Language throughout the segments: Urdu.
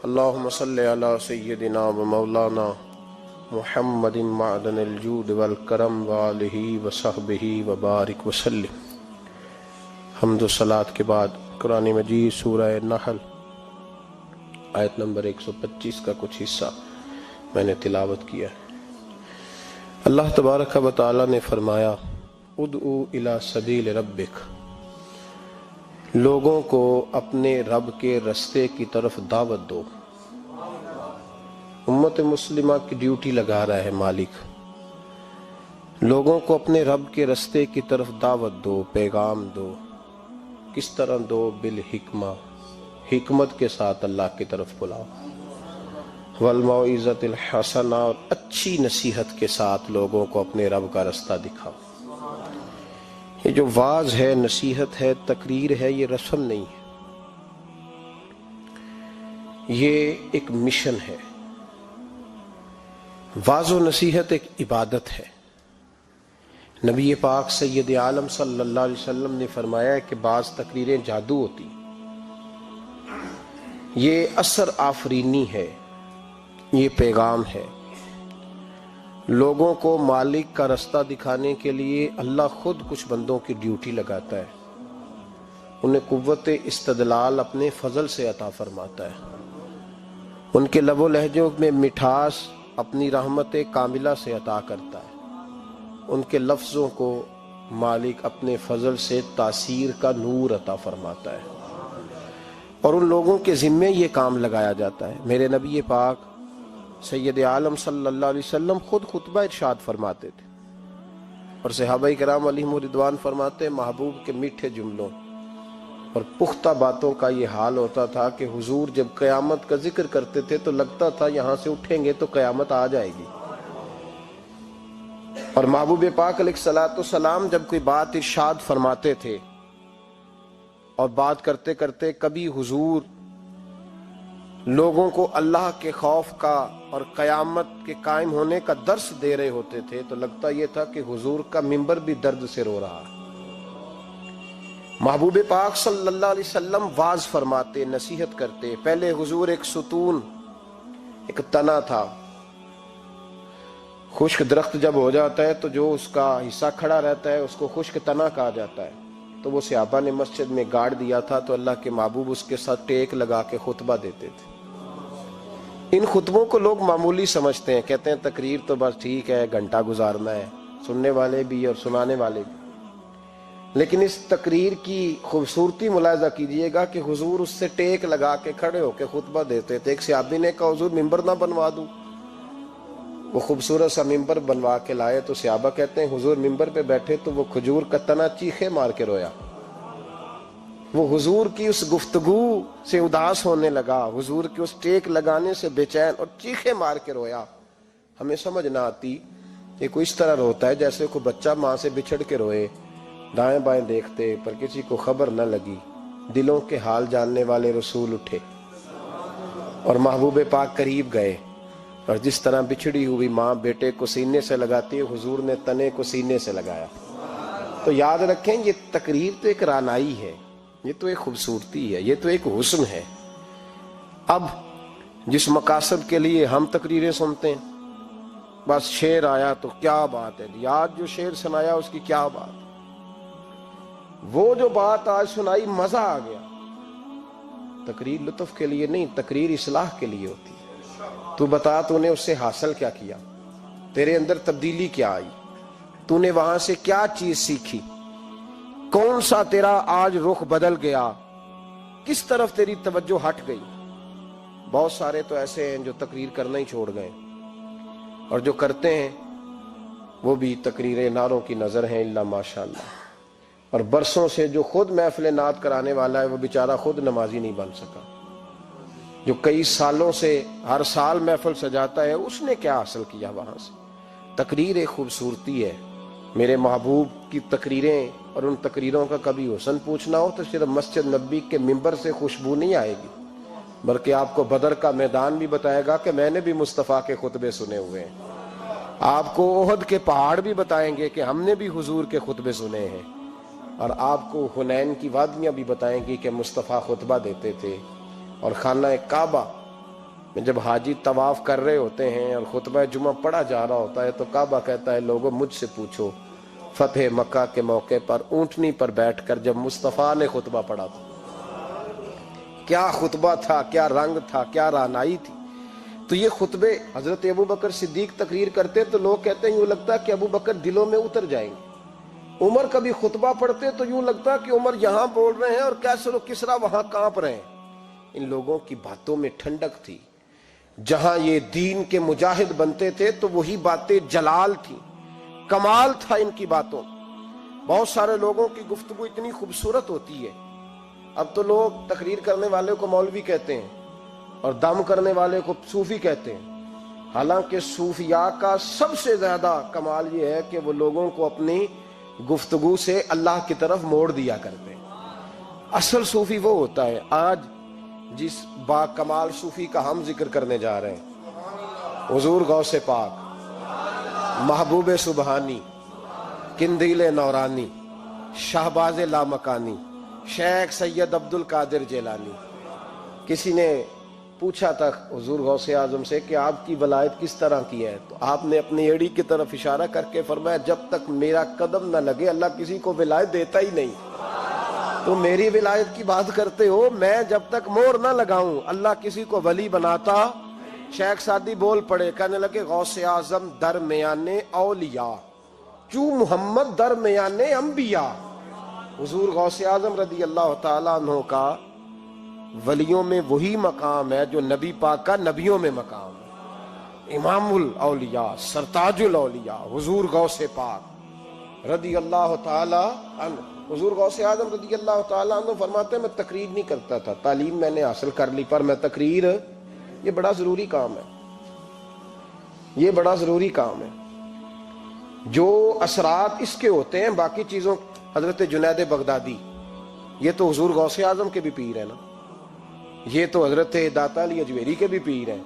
اللہم صلی علی سیدنا و مولانا محمد معدن الجود والکرم وآلہ وصحبہ وبارک وسلم۔ حمد و صلاۃ کے بعد قرآن مجید سورہ نحل آیت نمبر 125 کا کچھ حصہ میں نے تلاوت کیا ہے۔ اللہ تبارک و تعالی نے فرمایا ادعو الی سبیل ربک، لوگوں کو اپنے رب کے رستے کی طرف دعوت دو۔ امت مسلمہ کی ڈیوٹی لگا رہا ہے مالک، لوگوں کو اپنے رب کے رستے کی طرف دعوت دو، پیغام دو۔ کس طرح دو؟ بالحکمہ، حکمت کے ساتھ اللہ کی طرف بلاؤ، والموعظۃ الحسنہ، اور اچھی نصیحت کے ساتھ لوگوں کو اپنے رب کا رستہ دکھاؤ۔ یہ جو واعظ ہے، نصیحت ہے، تقریر ہے، یہ رسم نہیں ہے، یہ ایک مشن ہے۔ واعظ و نصیحت ایک عبادت ہے۔ نبی پاک سید عالم صلی اللہ علیہ وسلم نے فرمایا ہے کہ بعض تقریریں جادو ہوتی، یہ اثر آفرینی ہے، یہ پیغام ہے۔ لوگوں کو مالک کا رستہ دکھانے کے لیے اللہ خود کچھ بندوں کی ڈیوٹی لگاتا ہے، انہیں قوت استدلال اپنے فضل سے عطا فرماتا ہے، ان کے لب و لہجوں میں مٹھاس اپنی رحمت کاملہ سے عطا کرتا ہے، ان کے لفظوں کو مالک اپنے فضل سے تاثیر کا نور عطا فرماتا ہے، اور ان لوگوں کے ذمے یہ کام لگایا جاتا ہے۔ میرے نبی پاک سید عالم صلی اللہ علیہ وسلم خود خطبہ ارشاد فرماتے تھے، اور صحابہ کرام علیہم رضوان فرماتے محبوب کے میٹھے جملوں اور پختہ باتوں کا یہ حال ہوتا تھا کہ حضور جب قیامت کا ذکر کرتے تھے تو لگتا تھا یہاں سے اٹھیں گے تو قیامت آ جائے گی، اور محبوب پاک علیہ الصلوۃ والسلام جب کوئی بات ارشاد فرماتے تھے اور بات کرتے کرتے کبھی حضور لوگوں کو اللہ کے خوف کا اور قیامت کے قائم ہونے کا درس دے رہے ہوتے تھے تو لگتا یہ تھا کہ حضور کا ممبر بھی درد سے رو رہا ہے۔ محبوب پاک صلی اللہ علیہ وسلم واعظ فرماتے، نصیحت کرتے۔ پہلے حضور ایک ستون، ایک تنا تھا، خشک درخت جب ہو جاتا ہے تو جو اس کا حصہ کھڑا رہتا ہے اس کو خشک تنا کہا جاتا ہے، تو وہ صحابہ نے مسجد میں گاڑ دیا تھا تو اللہ کے محبوب اس کے ساتھ ٹیک لگا کے خطبہ دیتے تھے۔ ان خطبوں کو لوگ معمولی سمجھتے ہیں، کہتے ہیں تقریر تو بس ٹھیک ہے، گھنٹہ گزارنا ہے، سننے والے بھی اور سنانے والے بھی، لیکن اس تقریر کی خوبصورتی ملاحظہ کیجئے گا کہ حضور اس سے ٹیک لگا کے کھڑے ہو کے خطبہ دیتے تھے۔ ایک صحابی نے کہا حضور ممبر نہ بنوا دوں، وہ خوبصورت سا ممبر بنوا کے لائے تو صحابہ کہتے ہیں حضور ممبر پہ بیٹھے تو وہ کھجور کا تنا چیخے مار کے رویا، وہ حضور کی اس گفتگو سے اداس ہونے لگا، حضور کی اس ٹیک لگانے سے بے چین اور چیخے مار کے رویا۔ ہمیں سمجھ نہ آتی، یہ کوئی اس طرح روتا ہے جیسے کوئی بچہ ماں سے بچھڑ کے روئے، دائیں بائیں دیکھتے پر کسی کو خبر نہ لگی۔ دلوں کے حال جاننے والے رسول اٹھے اور محبوب پاک قریب گئے، اور جس طرح بچھڑی ہوئی ماں بیٹے کو سینے سے لگاتی ہے، حضور نے تنے کو سینے سے لگایا۔ تو یاد رکھیں یہ تقریر تو ایک رانائی ہے، یہ تو ایک خوبصورتی ہے، یہ تو ایک حسن ہے۔ اب جس مقاصد کے لیے ہم تقریریں سنتے ہیں، بس شعر آیا تو کیا بات ہے، یاد جو شعر سنایا اس کی کیا بات، وہ جو بات آج سنائی مزہ آ گیا۔ تقریر لطف کے لیے نہیں، تقریر اصلاح کے لیے ہوتی ہے۔ تو بتا تو نے اس سے حاصل کیا کیا، تیرے اندر تبدیلی کیا آئی، تو نے وہاں سے کیا چیز سیکھی، کون سا تیرا آج رخ بدل گیا، کس طرف تیری توجہ ہٹ گئی۔ بہت سارے تو ایسے ہیں جو تقریر کرنا ہی چھوڑ گئے، اور جو کرتے ہیں وہ بھی تقریریں نعروں کی نظر ہیں الا ماشاءاللہ، اور برسوں سے جو خود محفل نعت کرانے والا ہے وہ بیچارہ خود نمازی نہیں بن سکا، جو کئی سالوں سے ہر سال محفل سجاتا ہے اس نے کیا حاصل کیا وہاں سے۔ تقریر ایک خوبصورتی ہے۔ میرے محبوب کی تقریریں اور ان تقریروں کا کبھی حسن پوچھنا ہو تو صرف مسجد نبی کے ممبر سے خوشبو نہیں آئے گی، بلکہ آپ کو بدر کا میدان بھی بتائے گا کہ میں نے بھی مصطفیٰ کے خطبے سنے ہوئے ہیں، آپ کو احد کے پہاڑ بھی بتائیں گے کہ ہم نے بھی حضور کے خطبے سنے ہیں، اور آپ کو حنین کی وادیاں بھی بتائیں گی کہ مصطفیٰ خطبہ دیتے تھے، اور خانہ کعبہ جب حاجی طواف کر رہے ہوتے ہیں اور خطبہ جمعہ پڑھا جا رہا ہوتا ہے تو کعبہ کہتا ہے لوگوں مجھ سے پوچھو فتح مکہ کے موقع پر اونٹنی پر بیٹھ کر جب مصطفیٰ نے خطبہ پڑھا تھا کیا خطبہ تھا، کیا رنگ تھا، کیا رعنائی تھی. تو یہ خطبے حضرت ابو بکر صدیق تقریر کرتے تو لوگ کہتے ہیں یوں لگتا ہے کہ ابو بکر دلوں میں اتر جائیں گے. عمر کبھی خطبہ پڑھتے تو یوں لگتا کہ عمر یہاں بول رہے ہیں اور کیسر و کسرا وہاں کانپ رہے ہیں. ان لوگوں کی باتوں میں ٹھنڈک تھی. جہاں یہ دین کے مجاہد بنتے تھے تو وہی باتیں جلال تھیں، کمال تھا ان کی باتوں. بہت سارے لوگوں کی گفتگو اتنی خوبصورت ہوتی ہے. اب تو لوگ تقریر کرنے والے کو مولوی کہتے ہیں اور دم کرنے والے کو صوفی کہتے ہیں. حالانکہ صوفیاء کا سب سے زیادہ کمال یہ ہے کہ وہ لوگوں کو اپنی گفتگو سے اللہ کی طرف موڑ دیا کرتے ہیں. اصل صوفی وہ ہوتا ہے. آج جس با کمال صوفی کا ہم ذکر کرنے جا رہے ہیں، حضور غوث پاک، محبوب سبحانی، قندیل نورانی، شہباز لامکانی، شیخ سید عبد القادر جیلانی. کسی نے پوچھا تھا حضور غوث اعظم سے کہ آپ کی ولایت کس طرح کی ہے، تو آپ نے اپنی ایڑی کی طرف اشارہ کر کے فرمایا جب تک میرا قدم نہ لگے اللہ کسی کو ولایت دیتا ہی نہیں. تو میری ولایت کی بات کرتے ہو، میں جب تک مور نہ لگاؤں اللہ کسی کو ولی بناتا. شیخ سعدی بول پڑے، کہنے لگے غوث اعظم درمیان اولیاء چوں محمد درمیان انبیاء. حضور غوث اعظم رضی اللہ تعالیٰ عنہ کا ولیوں میں وہی مقام ہے جو نبی پاک کا نبیوں میں مقام ہے. امام الاولیاء، سرتاج الاولیاء حضور غوث پاک رضی اللہ تعالیٰ عنہ. حضور غوث اعظم رضی اللہ تعالیٰ عنہ فرماتے ہیں میں تقریر نہیں کرتا تھا، تعلیم میں نے حاصل کر لی، پر میں تقریر، یہ بڑا ضروری کام ہے، یہ بڑا ضروری کام ہے. جو اثرات اس کے ہوتے ہیں باقی چیزوں. حضرت جنید بغدادی یہ تو حضور غوث اعظم کے بھی پیر ہیں نا، یہ تو حضرت داتا علی اجویری کے بھی پیر ہیں.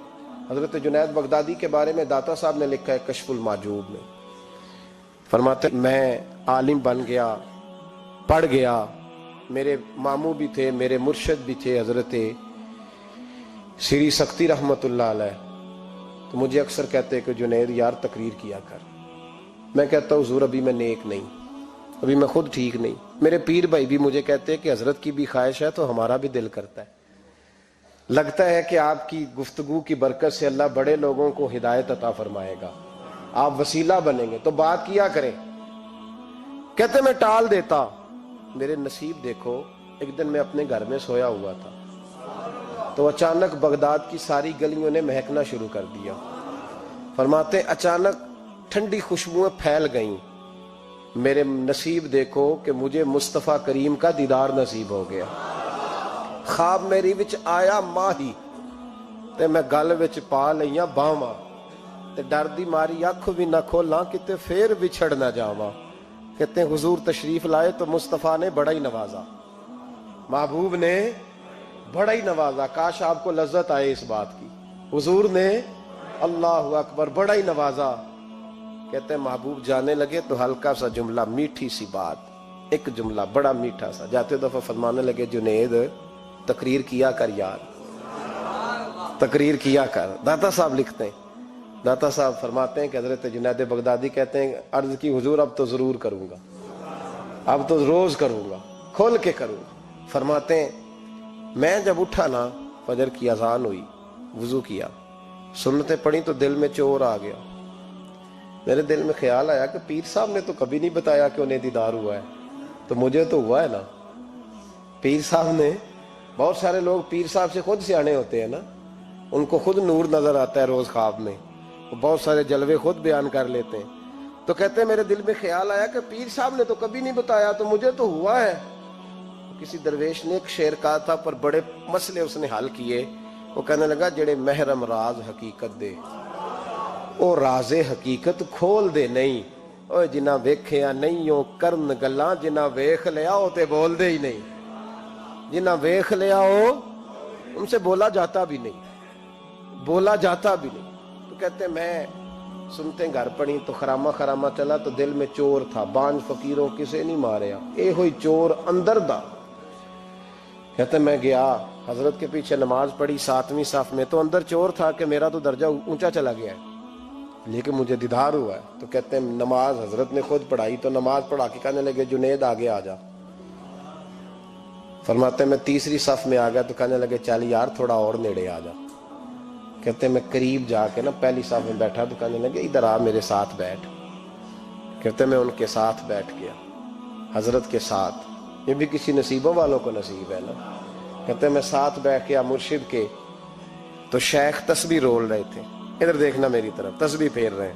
حضرت جنید بغدادی کے بارے میں داتا صاحب نے لکھا ہے کشف المعجوب میں، فرماتے میں عالم بن گیا، پڑھ گیا، میرے ماموں بھی تھے، میرے مرشد بھی تھے حضرت سری سختی رحمت اللہ علیہ. تو مجھے اکثر کہتے کہ جنید یار تقریر کیا کر. میں کہتا ہوں حضور ابھی میں نیک نہیں، ابھی میں خود ٹھیک نہیں. میرے پیر بھائی بھی مجھے کہتے کہ حضرت کی بھی خواہش ہے تو ہمارا بھی دل کرتا ہے. لگتا ہے کہ آپ کی گفتگو کی برکت سے اللہ بڑے لوگوں کو ہدایت عطا فرمائے گا، آپ وسیلہ بنیں گے تو بات کیا کریں. کہتے میں ٹال دیتا. میرے نصیب دیکھو، ایک دن میں اپنے گھر میں سویا ہوا تھا تو اچانک بغداد کی ساری گلیوں نے مہکنا شروع کر دیا. فرماتے اچانک ٹھنڈی خوشبوئیں پھیل گئیں. میرے نصیب دیکھو کہ مجھے مصطفیٰ کریم کا دیدار نصیب ہو گیا. خواب میری وچ آیا ماہی تے میں گل وچ پا لئیاں باواں تے ڈر دی ماری اکھ بھی نہ کھولاں کتے پھر بچھڑ نہ جاواں. کہتے ہیں حضور تشریف لائے تو مصطفیٰ نے بڑا ہی نوازا، محبوب نے بڑا ہی نوازا. کاش آپ کو لذت آئے اس بات کی. حضور نے اللہ اکبر بڑا ہی نوازا. کہتے ہیں محبوب جانے لگے تو ہلکا سا جملہ، میٹھی سی بات، ایک جملہ بڑا میٹھا سا. جاتے دفعہ فرمانے لگے جنید تقریر کیا کر یار، تقریر کیا کر. داتا صاحب لکھتے ہیں، داتا صاحب فرماتے ہیں کہ حضرت جنید بغدادی کہتے ہیں عرض کی حضور اب تو ضرور کروں گا، اب تو روز کروں گا، کھول کے کروں گا. فرماتے ہیں میں جب اٹھا نا، فجر کی اذان ہوئی، وضو کیا، سنتیں پڑھی تو دل میں چور آ گیا. میرے دل میں خیال آیا کہ پیر صاحب نے تو کبھی نہیں بتایا کہ انہیں دیدار ہوا ہے، تو مجھے تو ہوا ہے نا. پیر صاحب نے، بہت سارے لوگ پیر صاحب سے خود سیانے ہوتے ہیں نا، ان کو خود نور نظر آتا ہے روز خواب میں، وہ بہت سارے جلوے خود بیان کر لیتے ہیں. تو کہتے ہیں میرے دل میں خیال آیا کہ پیر صاحب نے تو کبھی نہیں بتایا تو مجھے تو ہوا ہے. کسی درویش نے ایک شعر کہا تھا پر بڑے مسئلے اس نے حل کیے. وہ کہنے لگا جڑے محرم راز حقیقت دے او راز حقیقت کھول دے نہیں، او جنہ ویکھیا نہیں او کرن گلاں، جنہ ویکھ لیا او تے بول دے ہی نہیں. جنہ ویکھ لیا او ان سے بولا جاتا بھی نہیں، بولا جاتا بھی نہیں. تو کہتے ہیں میں سنتے گھر پڑی تو خرامہ خرامہ چلا تو دل میں چور تھا. بانج فقیروں کسے نہیں ماریا، اے ہوئی چور اندر دا. کہتے میں گیا حضرت کے پیچھے نماز پڑھی 7ویں صف میں، تو اندر چور تھا کہ میرا تو درجہ اونچا چلا گیا ہے، لیکن مجھے دیدار ہوا ہے۔ تو کہتے ہیں نماز حضرت نے خود پڑھائی، تو نماز پڑھا کے کہنے لگے جنید آگے آ جا۔ فرماتے ہیں میں 3ری صف میں آ گیا تو کہنے لگے چل یار تھوڑا اور نیڑے آ جا۔ کہتے ہیں میں قریب جا کے نا پہلی صف میں بیٹھا تو کہنے لگے ادھر آ میرے ساتھ بیٹھ۔ کہتے ہیں میں ان کے ساتھ بیٹھ گیا، حضرت کے ساتھ۔ یہ بھی کسی نصیبوں والوں کو نصیب ہے نا۔ کہتے ہیں میں ساتھ بیٹھ گیا مرشد کے، تو شیخ تسبیح رول رہے تھے، ادھر دیکھنا میری طرف، تسبیح پھیر رہے ہیں،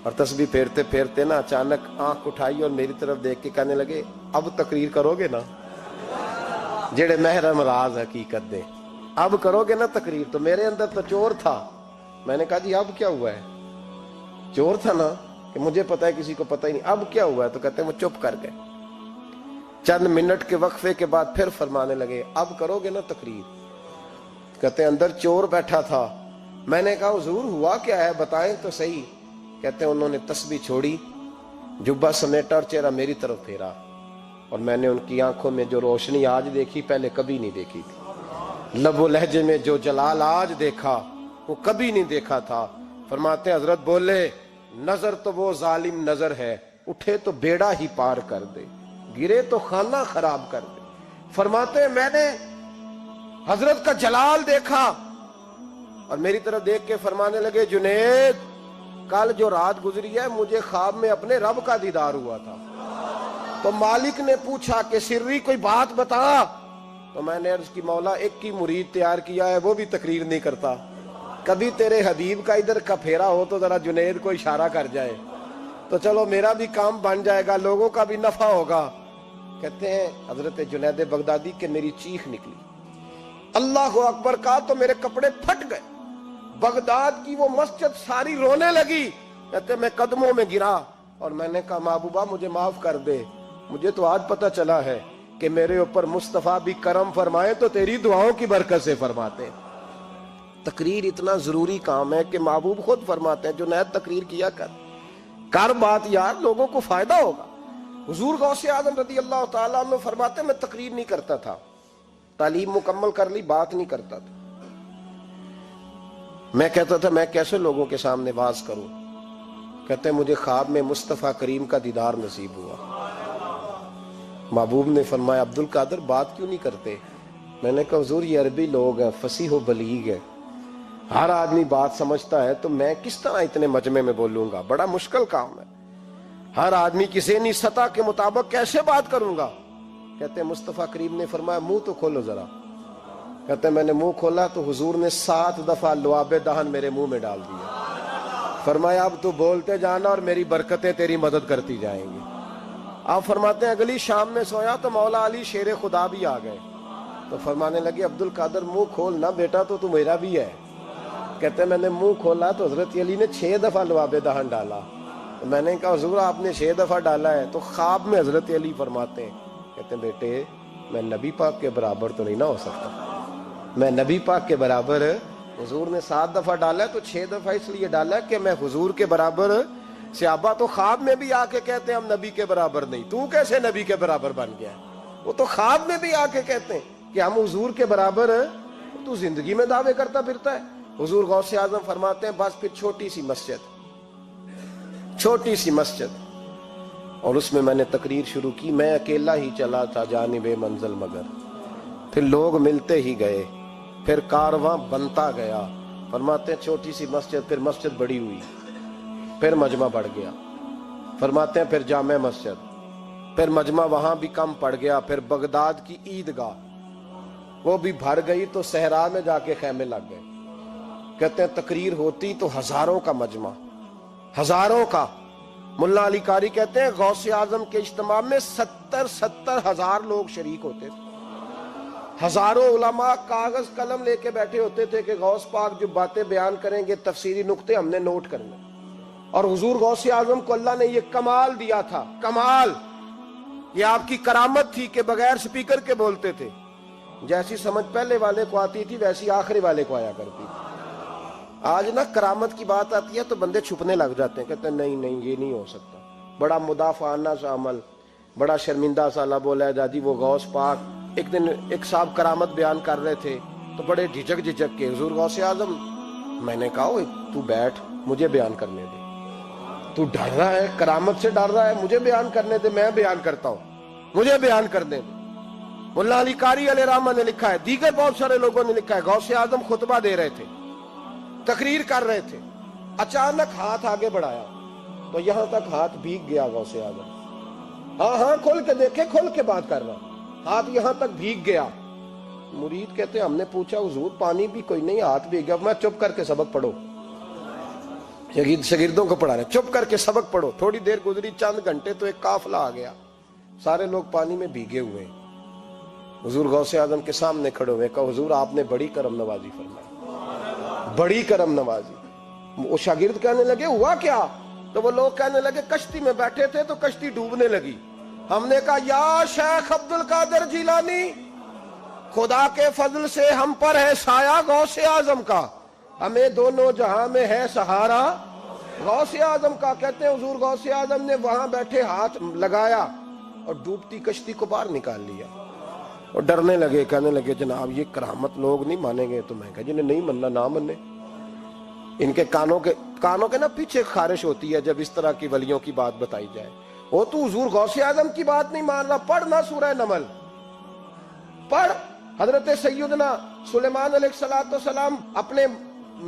اور تسبیح پھیرتے پھیرتے نا اچانک آنکھ اٹھائی اور میری طرف دیکھ کے کہنے لگے اب تقریر کرو گے نا؟ جڑے محرم راز حقیقت دے، اب کرو گے نا تقریر؟ تو میرے اندر تو چور تھا، میں نے کہا جی اب کیا ہوا ہے؟ چور تھا نا کہ مجھے پتا ہے کسی کو پتہ ہی نہیں، اب کیا ہوا ہے؟ تو کہتے ہیں وہ چپ کر گئے۔ چند منٹ کے وقفے کے بعد پھر فرمانے لگے اب کرو گے نا تقریر؟ کہتے ہیں اندر چور بیٹھا تھا، میں نے کہا حضور ہوا کیا ہے بتائیں تو صحیح۔ کہتے ہیں انہوں نے تسبیح چھوڑی، جبہ سمیٹا اور چہرہ میری طرف پھیرا، اور میں نے ان کی آنکھوں میں جو روشنی آج دیکھی پہلے کبھی نہیں دیکھی تھی، لب و لہجے میں جو جلال آج دیکھا وہ کبھی نہیں دیکھا تھا۔ فرماتے ہیں حضرت بولے نظر تو وہ ظالم نظر ہے، اٹھے تو بیڑا ہی پار کر دے، گرے تو خانہ خراب کر دے۔ فرماتے ہیں میں نے حضرت کا جلال دیکھا اور میری طرف دیکھ کے فرمانے لگے جنید کل جو رات گزری ہے مجھے خواب میں اپنے رب کا دیدار ہوا تھا۔ تو مالک نے پوچھا کہ سری کوئی بات بتا، تو میں نے عرض کی مولا ایک کی مرید تیار کیا ہے وہ بھی تقریر نہیں کرتا، کبھی تیرے حبیب کا ادھر کا پھیرا ہو تو ذرا جنید کو اشارہ کر جائے تو چلو میرا بھی کام بن جائے گا، لوگوں کا بھی نفع ہوگا۔ کہتے ہیں حضرت جنید بغدادی کہ میری چیخ نکلی، اللہ اکبر کہا تو میرے کپڑے پھٹ گئے، بغداد کی وہ مسجد ساری رونے لگی۔ کہتے میں قدموں میں گرا اور میں نے کہا محبوبہ مجھے معاف کر دے، مجھے تو آج پتہ چلا ہے کہ میرے اوپر مصطفیٰ بھی کرم فرمائے تو تیری دعاؤں کی برکت سے فرماتے۔ تقریر اتنا ضروری کام ہے کہ محبوب خود فرماتے ہیں جنید تقریر کیا کر بات یار، لوگوں کو فائدہ ہوگا۔ حضور غوث اعظم رضی اللہ تعالیٰ عنہ فرماتے میں تقریر نہیں کرتا تھا، تعلیم مکمل کر لی بات نہیں کرتا تھا، میں کہتا تھا میں کیسے لوگوں کے سامنے واز کروں۔ کہتے ہیں مجھے خواب میں مصطفیٰ کریم کا دیدار نصیب ہوا۔ محبوب نے فرمایا عبد القادر بات کیوں نہیں کرتے؟ میں نے کہا حضور یہ عربی لوگ ہیں، فصیح و بلیغ ہیں، ہر آدمی بات سمجھتا ہے، تو میں کس طرح اتنے مجمع میں بولوں گا؟ بڑا مشکل کام ہے، ہر آدمی کی ذہنی سطح کے مطابق کیسے بات کروں گا؟ کہتے ہیں مصطفیٰ کریم نے فرمایا منہ تو کھولو ذرا۔ کہتے ہیں میں نے منہ کھولا تو حضور نے 7 دفعہ لعاب دہن میرے منہ میں ڈال دیا، فرمایا اب تو بولتے جانا اور میری برکتیں تیری مدد کرتی جائیں گی۔ آپ فرماتے ہیں اگلی شام میں سویا تو مولا علی شیر خدا بھی آ گئے، تو فرمانے لگے عبد القادر منہ کھول نا بیٹا تو میرا بھی ہے۔ کہتے ہیں میں نے منہ کھولا تو حضرت علی نے 6 دفعہ لعاب دہن ڈالا، تو میں نے کہا حضور آپ نے 6 دفعہ ڈالا ہے، تو خواب میں حضرت علی فرماتے ہیں کہتے ہیں بیٹے میں نبی پاک کے برابر تو نہیں نہ ہو سکتا، میں نبی پاک کے برابر، حضور نے 7 دفعہ ڈالا ہے تو 6 دفعہ اس لیے ڈالا کہ میں حضور کے برابر۔ صحابہ تو خواب میں بھی آ کے کہتے ہیں ہم نبی کے برابر نہیں، تو کیسے نبی کے برابر بن گیا؟ وہ تو خواب میں بھی آ کے کہتے ہیں کہ ہم حضور کے برابر، تو زندگی میں دعوے کرتا پھرتا ہے۔ حضور غوث اعظم فرماتے ہیں بس پھر چھوٹی سی مسجد، اور اس میں نے تقریر شروع کی، میں اکیلا ہی چلا تھا جانب منزل مگر، پھر لوگ ملتے ہی گئے، پھر کارواں بنتا گیا۔ فرماتے ہیں چھوٹی سی مسجد، پھر مسجد بڑی ہوئی، پھر مجمع بڑھ گیا۔ فرماتے ہیں پھر جامع مسجد، پھر مجمع وہاں بھی کم پڑ گیا، پھر بغداد کی عیدگاہ وہ بھی بھر گئی تو صحرا میں جا کے خیمے لگ گئے۔ کہتے ہیں تقریر ہوتی تو ہزاروں کا مجمع، ہزاروں کا۔ ملا علی قاری کہتے ہیں غوث اعظم کے اجتماع میں 70 ہزار لوگ شریک ہوتے تھے، ہزاروں علماء کاغذ قلم لے کے بیٹھے ہوتے تھے کہ غوث پاک جو باتیں بیان کریں گے تفسیری نقطے ہم نے نوٹ کرنے، اور حضور غوث اعظم کو اللہ نے یہ کمال دیا تھا، کمال، یہ آپ کی کرامت تھی کہ بغیر سپیکر کے بولتے تھے، جیسی سمجھ پہلے والے کو آتی تھی ویسی آخری والے کو آیا کرتی تھی۔ آج نا کرامت کی بات آتی ہے تو بندے چھپنے لگ جاتے ہیں، کہتے ہیں نہیں یہ نہیں ہو سکتا، بڑا مدافعانہ سا عمل، بڑا شرمندہ سا اللہ بولا ہے دادی وہ غوث پاک ایک دن ایک صاحب کرامت بیان کر رہے تھے تو بڑے جھجک کے حضور غوث اعظم، میں نے کہا تو بیٹھ، مجھے بیان کرنے دے، تو ڈر رہا ہے، کرامت سے ڈر رہا ہے، مجھے بیان کرنے دے، میں بیان کرتا ہوں، مجھے بیان کرنے دے۔ ملا علی قاری علیہ رحمہ نے لکھا ہے، دیگر بہت سارے لوگوں نے لکھا ہے، غوث اعظم خطبہ دے رہے تھے، تقریر کر رہے تھے، اچانک ہاتھ آگے بڑھایا تو یہاں تک ہاتھ بھیگ گیا غوث اعظم۔ ہاں کھول کے دیکھے، کھول کے بات کر رہا، ہاتھ یہاں تک بھیگ گیا۔ مرید کہتے ہیں ہم نے پوچھا حضور پانی بھی کوئی نہیں، ہاتھ بھیگ گیا۔ میں چپ کر کے سبق پڑھو، شاگردوں کو پڑھا رہے، چپ کر کے سبق پڑھو۔ تھوڑی دیر گزری، چند گھنٹے تو ایک قافلہ آ گیا، سارے لوگ پانی میں بھیگے ہوئے، حضور غوث اعظم کے سامنے کھڑے ہوئے، کہا حضور آپ نے بڑی کرم نوازی فرمائی، بڑی کرم نوازی۔ وہ شاگرد کہنے لگے ہوا کیا؟ تو وہ لوگ کہنے لگے کشتی میں بیٹھے تھے تو کشتی ڈوبنے لگی، ہم نے کہا یا شیخ عبد القادر جیلانی، خدا کے فضل سے ہم پر ہے سایہ غوث اعظم کا، ہمیں دونوں جہاں میں ہے سہارا غوث اعظم کا۔ کہتے ہیں حضور غوث اعظم نے وہاں بیٹھے ہاتھ لگایا اور ڈوبتی کشتی کو باہر نکال لیا، اور ڈرنے لگے، کہنے لگے جناب یہ کرامت لوگ نہیں مانیں گے۔ تو میں کہا جنہیں نہیں مننا نہ منے، ان کے کانوں کے نا پیچھے خارش ہوتی ہے جب اس طرح کی ولیوں کی بات بتائی جائے۔ وہ تو حضور غوث اعظم کی بات نہیں مان رہا، پڑھنا سورہ نمل پڑھ۔ حضرت سیدنا سلیمان علیہ السلام اپنے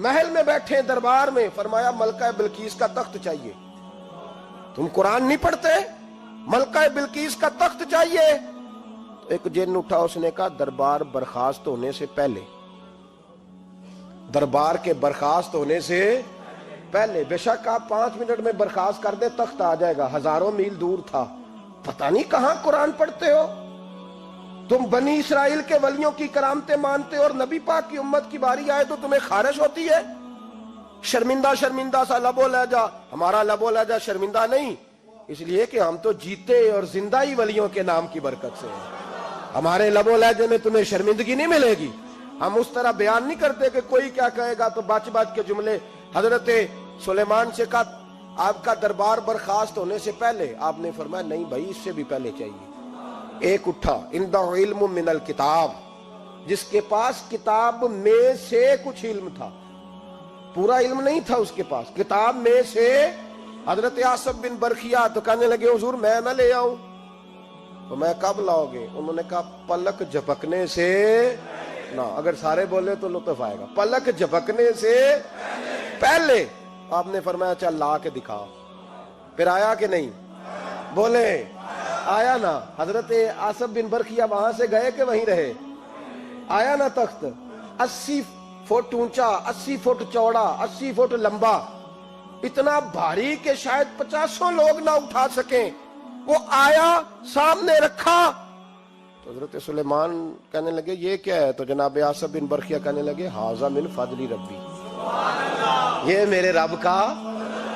محل میں بیٹھے دربار میں، فرمایا ملکہ بلقیس کا تخت چاہیے۔ تم قرآن نہیں پڑھتے؟ ملکہ بلقیس کا تخت چاہیے۔ تو ایک جن اٹھا، اس نے کہا دربار برخاست ہونے سے پہلے، دربار کے برخاست ہونے سے پہلے، بے شک آپ 5 منٹ میں برخاست کر دے تخت آ جائے گا، ہزاروں میل دور تھا۔ پتہ نہیں کہاں قرآن پڑھتے ہو تم، بنی اسرائیل کے ولیوں کی کرامتیں مانتے ہو، اور نبی پاک کی امت کی باری آئے تو تمہیں خارش ہوتی ہے۔ شرمندہ سا لب و لہجہ، ہمارا لب و لہجہ شرمندہ نہیں، اس لیے کہ ہم تو جیتے اور زندہ ہی ولیوں کے نام کی برکت سے ہیں، ہمارے لب و لہجے میں تمہیں شرمندگی نہیں ملے گی۔ ہم اس طرح بیان نہیں کرتے کہ کوئی کیا کہے گا تو بچ کے جملے۔ حضرت سلیمان سے کہا آپ کا دربار برخاست ہونے سے پہلے، آپ نے فرمایا نہیں بھائی اس سے بھی پہلے چاہیے۔ ایک اٹھا، عندہ علم من الکتاب، جس کے پاس کتاب میں سے کچھ علم تھا، پورا علم نہیں تھا اس کے پاس، کتاب میں سے۔ حضرت آصف بن برخیا تو کہنے لگے حضور میں نہ لے آؤں؟ تو میں کب لاؤ گے؟ انہوں نے کہا پلک جھپکنے سے نہ، اگر سارے بولے تو لطف آئے گا، پلک جھپکنے سے پہلے۔ آپ نے فرمایا چل لا کے دکھا۔ پھر آیا کہ نہیں؟ بولے آیا نا۔ حضرت آصف بن برخیا وہاں سے گئے کہ وہیں رہے؟ آیا نا تخت، 80 فٹ اونچا، 80 فٹ چوڑا، 80 فٹ لمبا، اتنا بھاری کہ شاید 50 لوگ نہ اٹھا سکیں۔ وہ آیا، سامنے رکھا تو حضرت سلیمان کہنے لگے یہ کیا ہے؟ تو جناب آصف بن برخیا کہنے لگے ھذا من فضل ربی، یہ میرے رب کا،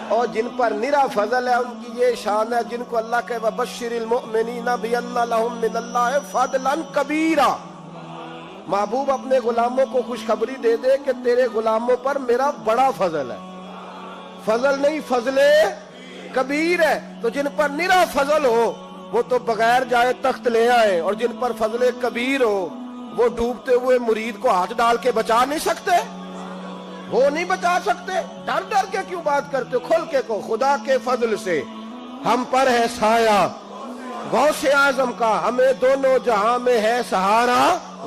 اور جن پر نرا فضل ہے ان کی یہ شان ہے، جن کو اللہ کہ وبشر المؤمنین بان لهم من اللہ فضلا کبیرا۔ محبوب اپنے غلاموں کو خوشخبری دے دے کہ تیرے غلاموں پر میرا بڑا فضل ہے، فضل نہیں فضل کبیر ہے۔ تو جن پر نرا فضل ہو وہ تو بغیر جائے تخت لے آئے، اور جن پر فضل کبیر ہو وہ ڈوبتے ہوئے مرید کو ہاتھ ڈال کے بچا نہیں سکتے، وہ نہیں بچا سکتے۔ ڈر کے کیوں بات کرتے ہو؟ کھل کے کو، خدا کے فضل سے ہم پر ہے سایہ غوث اعظم کا، ہمیں دونوں جہاں میں ہے سہارا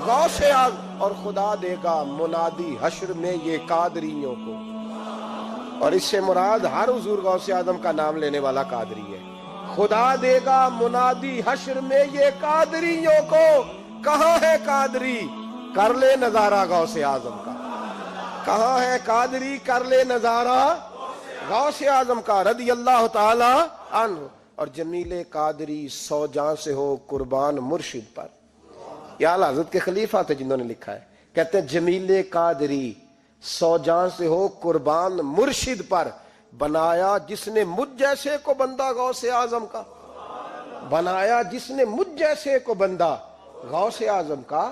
غوث اعظم، اور خدا دے گا منادی حشر میں یہ قادریوں کو۔ اور اس سے مراد ہر حضور غوث اعظم کا نام لینے والا قادری ہے۔ خدا دے گا منادی حشر میں یہ قادریوں کو۔ کہاں ہے قادری؟ کر لے نظارہ غوث اعظم کا۔ کہاں ہے قادری؟ کر لے نظارہ غوث اعظم کا رضی اللہ تعالی عنہ۔ اور جمیل قادری 100 جاں سے ہو قربان مرشد پر۔ یہ اعلی حضرت کے خلیفہ تھے جنہوں نے لکھا ہے، کہتے ہیں جمیل قادری 100 جاں سے ہو قربان مرشد پر، بنایا جس نے مجھ جیسے کو بندہ غوث اعظم کا، بنایا جس نے مجھ جیسے کو بندہ غوث اعظم کا۔